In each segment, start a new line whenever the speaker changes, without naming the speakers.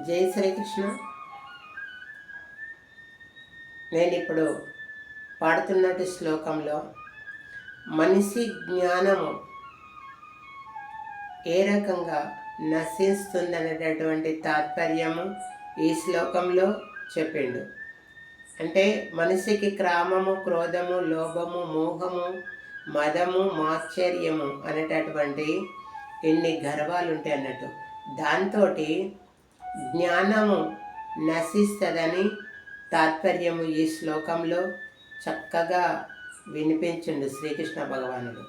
జై శ్రీకృష్ణ. నేను ఇప్పుడు పాడుతున్నట్టు శ్లోకంలో మనిషి జ్ఞానము ఏ రకంగా నశిస్తుందనేటటువంటి తాత్పర్యము ఈ శ్లోకంలో చెప్పిండు. అంటే మనిషికి క్రామము, క్రోధము, లోభము, మోహము, మదము, మాత్సర్యము అనేటటువంటి ఎన్ని గర్వాలు ఉంటాయి అన్నట్టు. దాంతో జ్ఞానము నశిస్తుందని తాత్పర్యము ఈ శ్లోకంలో చక్కగా వినిపించిండు శ్రీకృష్ణ భగవానుడు.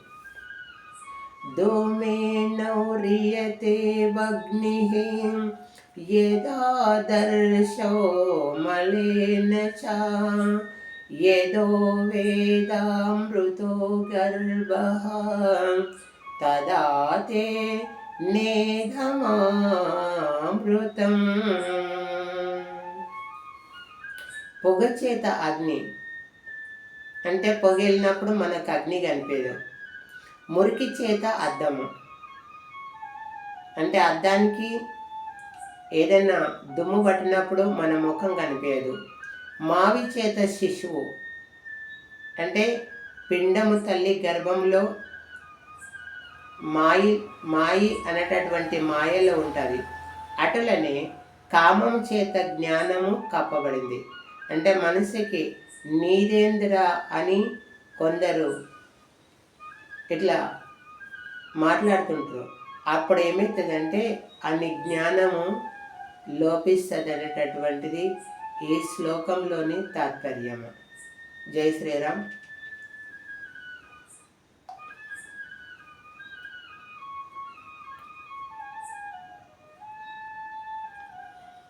ధూమేనౌర్యతే వగ్నిః యదాదర్శో మలేన చ యదో వేదామృతో గర్భః తదా తే నేధమామృతం. పొగ చేత అగ్ని అంటే పొగెళ్ళినప్పుడు మనకు అగ్ని కనిపించదు. మురికి చేత అద్దము అంటే అద్దానికి ఏదైనా దుమ్ము పట్టినప్పుడు మన ముఖం కనిపించదు. మావి చేత శిశువు అంటే పిండము తల్లి గర్భంలో మాయి అనేటటువంటి మాయలో ఉంటుంది. అటులనే కామం చేత జ్ఞానము కప్పబడింది. అంటే మనసుకి నీరేంద్ర అని కొందరు ఇట్లా మాట్లాడుతుంటారు. అప్పుడు ఏమవుతుందంటే అన్ని జ్ఞానము లోపిస్తుంది అనేటటువంటిది ఈ శ్లోకంలోని తాత్పర్యము. జై శ్రీరామ్.